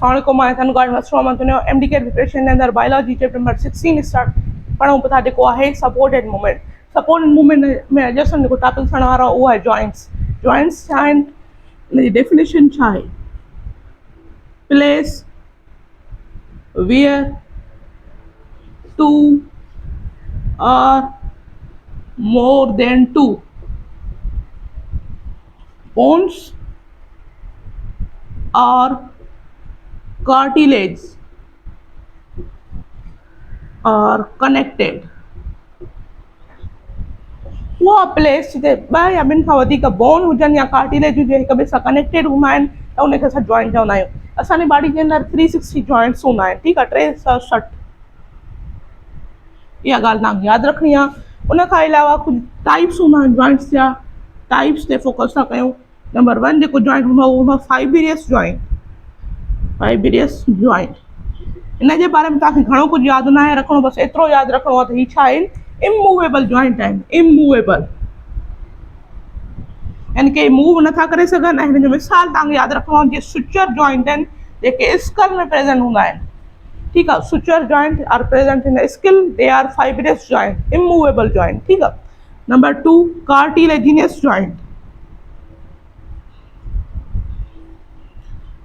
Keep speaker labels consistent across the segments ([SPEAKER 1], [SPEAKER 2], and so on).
[SPEAKER 1] अस्सलामुअलैकुम मां तन गाइड मसरूम अंतोनियो एमडीके प्रिपरेशन के अंदर बायोलॉजी चैप्टर नंबर 16 स्टार्ट पढ़ूं पता जेको आहे सपोर्ट एंड मूवमेंट में अॼु असां जेको टॉपिक पढ़ण वारा उहो आहे जॉइंट्स छा आहिनि, उनजी डेफिनेशन छा आहे। Place where two or more than two bones or cartilage are connected। उहा प्लेस जिते ॿ या ॿिनि खां वधीक बोन हुजनि या कार्टिलेज हुजे हिक ॿिए सां कनेक्टेड हूंदा आहिनि त उनखे असां जॉइंट चवंदा आहियूं। असांजी बॉडी जे अंदरि 360 जॉइंट्स हूंदा आहिनि, ठीकु आहे, 360। इहा ॻाल्हि तव्हांखे यादि रखणी आहे। उन खां अलावा कुझु टाइप्स हूंदा आहिनि जॉइंट्स जा, टाइप्स ते फोकस था कयूं। नंबर 1 जेको जॉइंट हूंदो आहे उहो हूंदो आहे फाइब्रियस जॉइंट। इन जे बारे में तव्हांखे घणो कुझु यादि न आहे रखिणो, बसि एतिरो यादि रखिणो आहे त हीअ छा आहिनि, इमूवेबल जॉइंट आहिनि। इमूवेबल यानी कि मूव नथा करे सघनि। ऐं हिन जो मिसाल तव्हांखे यादि रखिणो आहे जीअं सुचर जॉइंट आहिनि जेके स्कल में प्रेज़ेंट हूंदा आहिनि, ठीकु आहे। Suture joint are present in the skull, they are fibrous joint, immovable joint, ठीकु आहे। Number 2 cartilaginous joint.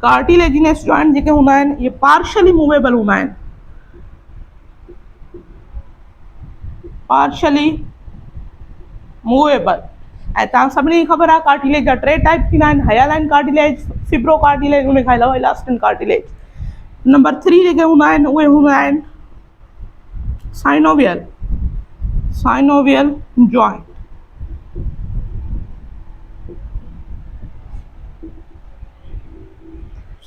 [SPEAKER 1] Cartilaginous joint जेके हूंदा आहिनि इहे पार्शली मूवेबल हूंदा आहिनि। Partially movable. ऐं तव्हां सभिनी खे ख़बर आहे कार्टिलेज जा 3 टाइप थींदा आहिनि, हयालाइन कार्टिलेज, फिब्रो कार्टिलेज, उन खां अलावा इलास्टिन कार्टिलेज। नंबर 3 जेके हूंदा आहिनि उहे हूंदा आहिनि साइनोवियल जॉइंट।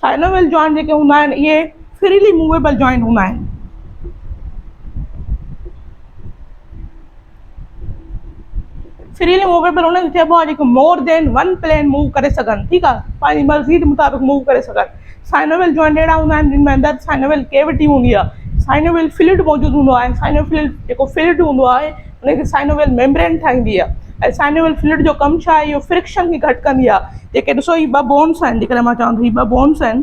[SPEAKER 1] साइनोवियल जॉइंट जेके हूंदा आहिनि इहे फ्रीली मूवेबल जॉइंट हूंदा आहिनि। फ्रीली मूवेबल उनखे चइबो आहे जेके मोर देन 1 प्लेन मूव करे सघनि, ठीकु आहे, पंहिंजी मर्ज़ी जे मुताबिक़ मूव करे सघनि। साइनोवियल जॉइंट अहिड़ा हूंदा आहिनि जिन में अंदरि साइनोवियल कैविटी हूंदी आहे, साइनोवियल फ्लूइड मौजूदु हूंदो आहे। साइनोवियल जेको फ्लूइड हूंदो आहे उनखे साइनोवियल मेम्ब्रेन ठाहींदी आहे। ऐं साइनोवियल फ्लूइड जो कमु छा आहे, इहो फ्रिक्शन खे घटि कंदी आहे। जेके ॾिसो ही 2 बोन्स आहिनि, जेकॾहिं मां चवां थो ही 2 बोन्स आहिनि,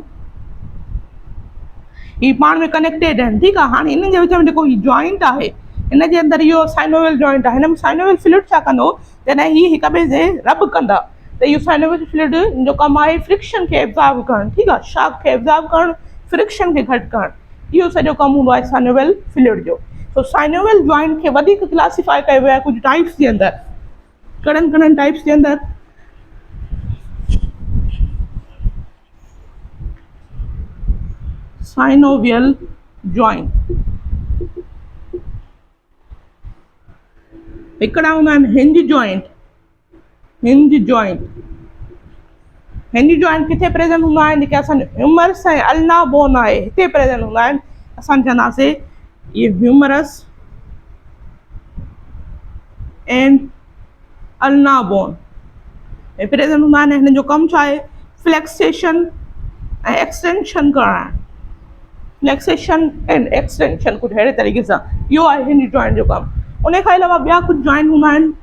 [SPEAKER 1] ही पाण में कनेक्टेड आहिनि, ठीकु आहे। हाणे इन्हनि जे विच में जेको ही जॉइंट आहे इन जे अंदरि इहो साइनोवियल जॉइंट आहे। हिन में साइनोवियल फ्लूइड छा कंदो, जॾहिं ही हिक ॿिए से रब कंदा त इहो साइनोवियल फ्लूइड जो कमु आहे फ्रिक्शन खे एब्ज़ॉर्ब करणु, ठीकु आहे, शॉक खे एब्ज़ॉर्ब करणु, फ्रिक्शन खे घटि करणु। इहो सॼो कमु हूंदो आहे साइनोवियल फ्लूइड जो। सो साइनोवियल जॉइंट खे वधीक क्लासीफाई कयो वियो आहे कुझु टाइप्स जे अंदरि। कहिड़नि टाइप्स जे अंदरि? साइनोवियल जॉइंट हिकिड़ा हूंदा आहिनि हिंज जॉइंट। हिंज जॉइंट किथे प्रेज़ेंट हूंदा आहिनि, जेके असांजो ह्यूमरस ऐं अल्ना बोन आहे हिते प्रेज़ेंट हूंदा आहिनि। असां चवंदासीं इहे ह्यूमरस एंड अल्ना बोन में प्रेज़ेंट हूंदा आहिनि। हिन जो कमु छा आहे, फ्लैक्सेशन ऐं एक्सटेंशन करणु। फ्लैक्सेशन एंड एक्सटेंशन कुझु अहिड़े तरीक़े सां, इहो आहे हिंज जॉइंट जो कमु। उन खां अलावा ॿिया कुझु जॉइंट हूंदा आहिनि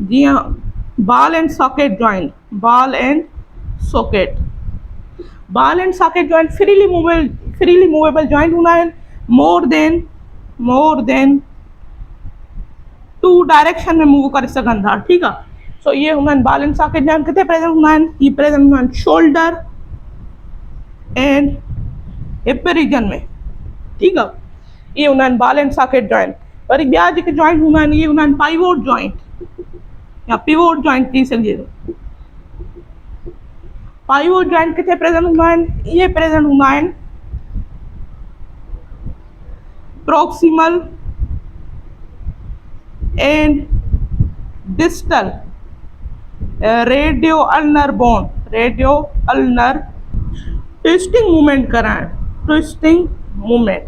[SPEAKER 1] जीअं ball and socket joint. Ball and socket joint freely movable joint हूंदा आहिनि। मोर देन 2 डायरेक्शन में मूव करे सघनि था, ठीकु आहे। सो इहे हूंदा आहिनि बॉल एंड सॉकेट जॉइंट। किथे प्रेज़ेंट हूंदा आहिनि, ही प्रेज़ेंट हूंदा आहिनि शोल्डर एंड हिप रीजन में, ठीकु आहे। इहे हूंदा आहिनि ball and socket joint. Worry ॿिया जेके जॉइंट हूंदा आहिनि इहे हूंदा आहिनि पाइवोट जॉइंट या पिवोट जॉइंट थी सघिजे थो। पाइवोट जॉइंट किथे प्रेज़ेंट हूंदा आहिनि, इहे प्रेज़ेंट हूंदा आहिनि proximal and distal radio ulnar bone. Twisting movement.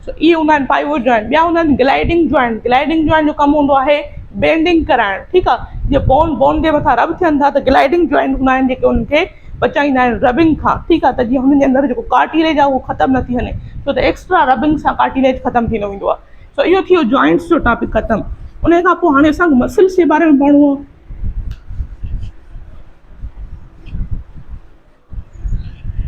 [SPEAKER 1] So इहे हूंदा आहिनि पाइवोट जॉइंट। ॿिया हूंदा आहिनि ग्लाइडिंग जॉइंट जो कमु हूंदो आहे बेंडिंग कराइणु, ठीकु आहे। जीअं बोन जे मथां रब थियनि था त ग्लाइडिंग जॉइंट हूंदा आहिनि जेके उनखे बचाईंदा आहिनि रबिंग खां, ठीकु आहे। त जीअं हुनजे अंदरि जेको कार्टिलेज आहे उहो ख़तमु न थी वञे, छो त एक्स्ट्रा रबिंग सां कार्टिलेज ख़तमु थींदो वेंदो आहे। सो इहो थी वियो जॉइंट्स जो टॉपिक ख़तमु। उन खां पोइ हाणे असांखे मसल्स जे बारे में पढ़णो आहे।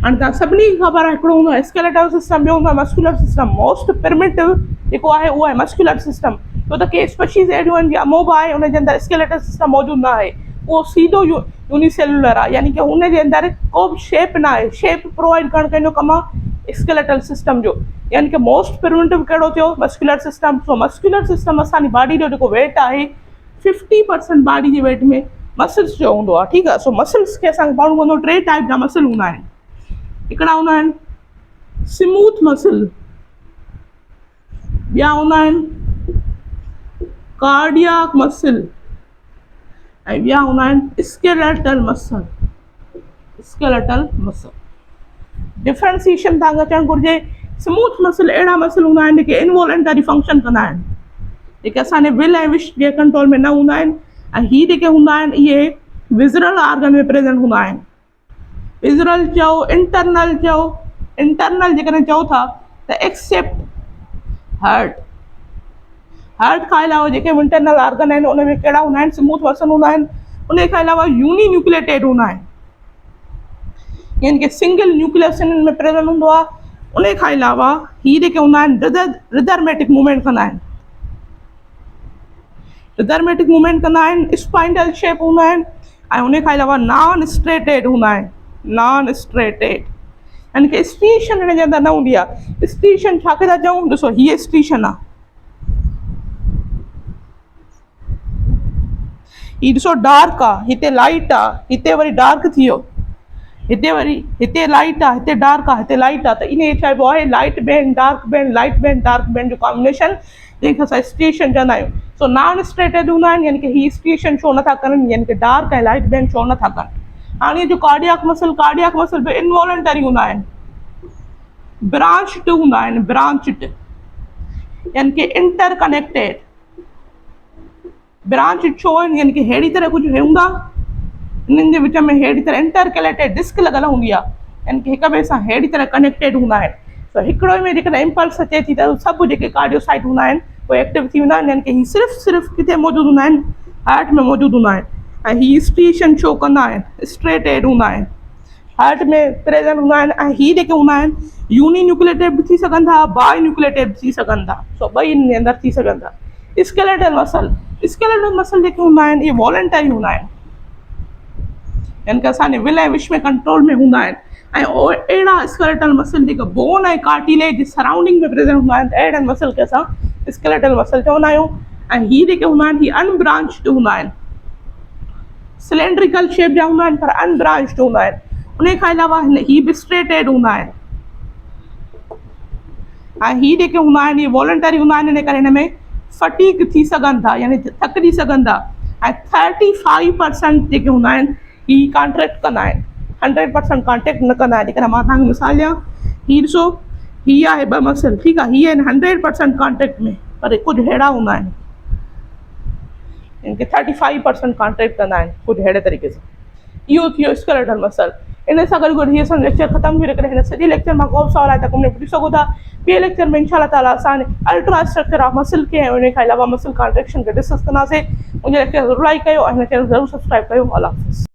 [SPEAKER 1] हाणे तव्हां सभिनी खे ख़बर आहे हिकिड़ो हूंदो आहे स्केलेटल सिस्टम, ॿियो हूंदो आहे मस्कुलर सिस्टम। मोस्ट प्रिमिटिव जेको आहे उहो आहे मस्कुलर सिस्टम, छो त के स्पीशीज़ अहिड़ियूं आहिनि जीअं अमोबा आहे, उनजे अंदरि स्केलेटल सिस्टम मौजूदु न आहे, उहो सीधो यूनिसेलुलर आहे, यानी कि हुनजे अंदरि को बि शेप न आहे, शेप प्रोवाइड करणु कंहिंजो कमु आहे स्केलेटल सिस्टम जो। यानी कि मोस्ट प्रिमिटिव कहिड़ो थियो, मस्कुलर सिस्टम। सो मस्कुलर सिस्टम असांजी बॉडी जो जेको वेट आहे 50% बॉडी जे वेट में मसल्स जो हूंदो आहे, ठीकु आहे। सो मसल्स खे असांखे पढ़णो पवंदो, टे टाइप जा मसल हूंदा आहिनि। हिकिड़ा हूंदा आहिनि स्मूथ मसल, ॿिया हूंदा आहिनि कार्डियक मसल, ऐं ॿिया हूंदा आहिनि skeletal muscle. Skeletal muscle differentiation तव्हांखे अचणु घुरिजे। स्मूथ मसल अहिड़ा मसल हूंदा आहिनि जेके इनवॉलेंटरी फंक्शन कंदा आहिनि, जेके असांजे विल ऐं विश जे कंट्रोल में न हूंदा आहिनि, ऐं हीअ जेके हूंदा आहिनि इहे विज़रल ऑर्गन में प्रेज़ेंट हूंदा आहिनि। विज़रल चओ, इंटरनल चओ। इंटरनल जेकॾहिं चओ था त एक्सेप्ट हार्ट। हार्ट खां अलावा जेके बि इंटरनल ऑर्गन आहिनि उन में कहिड़ा हूंदा आहिनि, स्मूथ मसल हूंदा आहिनि। उन खां अलावा यूनी न्यूक्लिएटेड हूंदा आहिनि, यानी कि सिंगल न्यूक्लियस इन्हनि में प्रेज़ेंट हूंदो आहे। उन खां अलावा हीअ जेके हूंदा आहिनि रिदरमेटिक मूवमेंट कंदा आहिनि। रिदरमेटिक मूवमेंट कंदा आहिनि, स्पाइंडल शेप हूंदा आहिनि, ऐं उन खां अलावा नॉन स्ट्रेटेड हूंदा आहिनि। नॉन स्ट्रेटेड यानी कि स्टीशन हिन जे अंदरि न हूंदी आहे। स्टीशन छा खे था चऊं, ॾिसो हीअ स्टीशन आहे, हीअ ॾिसो डार्क आहे, हिते लाइट आहे, हिते वरी डार्क थी वियो, हिते वरी हिते लाइट आहे, हिते डार्क आहे, हिते लाइट आहे, त इन चइबो आहे light band dark band, light band dark band जो कॉम्बिनेशन, जंहिंखे असां स्टीशन चवंदा आहियूं। सो नॉन स्ट्रेटेड हूंदा आहिनि, यानी कि हीअ स्टीशन शो नथा करनि, यानी कि डार्क ऐं लाइट बैंड शो नथा करनि। हाणे जो कार्डियक मसल बि इनवॉलेंटरी हूंदा आहिनि, ब्रांच्ड हूंदा आहिनि, ब्रांच्ड यानी कि इंटर कनेक्टेड। ब्रांच्ड छो आहिनि, यानी कि अहिड़ी तरह कुझु हूंदा, इन्हनि जे विच में अहिड़ी तरह इंटरकलेटेड डिस्क लॻल हूंदी आहे, यानी कि हिक ॿिए सां अहिड़ी तरह कनेक्टेड हूंदा आहिनि। त हिकिड़ो में जेकॾहिं इम्पल्स अचे थी त सभु जेके कार्डियोसाइट हूंदा आहिनि उहे एक्टिव थी वेंदा आहिनि, यानी कि हीअ सिर्फ़ु किथे मौजूदु हूंदा आहिनि, हार्ट में मौजूदु हूंदा आहिनि। ऐं हीअ स्टीशन शो कंदा आहिनि, स्ट्रेटेड हूंदा आहिनि, हार्ट में प्रेज़ेंट हूंदा आहिनि। ऐं हीअ जेके हूंदा आहिनि यूनी न्यूक्लिएटेड बि थी सघनि था, बाई न्यूक्लिएटेड बि थी सघनि था। सो ॿई इन जे अंदरि थी सघनि था। स्केलेटल मसल जेके हूंदा आहिनि इहे वॉलेंटरी हूंदा आहिनि, यानी कि असांजे विल ऐं विश में कंट्रोल में हूंदा आहिनि। ऐं अहिड़ा स्केलेटल मसल जेके बोन ऐं कार्टिलेज जे सराउंडिंग में प्रेज़ेंट हूंदा आहिनि, त अहिड़नि मसल खे असां स्केलेटल मसल चवंदा आहियूं। ऐं हीअ जेके हूंदा आहिनि हीअ अनब्रांच्ड हूंदा आहिनि, सिलेंड्रिकल शेप जा हूंदा आहिनि पर अनब्रांच्ड हूंदा आहिनि। उन खां अलावा हीअ बि स्ट्रेटेड हूंदा आहिनि, ऐं हीअ जेके हूंदा आहिनि इहे वॉलेंटरी हूंदा आहिनि, इन करे हिन में फटीक थी सघनि था, यानी थकिजी सघनि था। ऐं 35% जेके हूंदा आहिनि हीअ कॉन्ट्रैक्ट कंदा आहिनि, 100% कॉन्ट्रैक्ट न कंदा आहिनि। जेकॾहिं मां तव्हांखे मिसाल ॾियां, हीअ ॾिसो हीअ आहे ॿ मसल, ठीकु आहे, हीअ आहिनि 100% कॉन्ट्रैक्ट में, पर कुझु अहिड़ा हूंदा आहिनि यानी कि 35% कॉन्ट्रैक्ट कंदा आहिनि, कुझु अहिड़े तरीक़े सां। इहो थी वियो स्केलेटल मसल। इन सां गॾु हीअ असांजो लेक्चर ख़तमु थी वियो। हिन सॼे लेक्चर मां को बि सवाल आहे त कमेंट पुछी सघो था। ॿिए लेक्चर में इंशाल्लाह ताला असां अल्ट्रा स्ट्रक्चर ऑफ मसल खे ऐं उन खां अलावा मसल कॉन्ट्रैक्शन खे डिस्कस कंदासीं। मुंहिंजे लेक्चर ज़रूरु लाइक कयो ऐं हिन चैनल ज़रूरु सब्सक्राइब कयो। अल्लाह हाफ़िज़।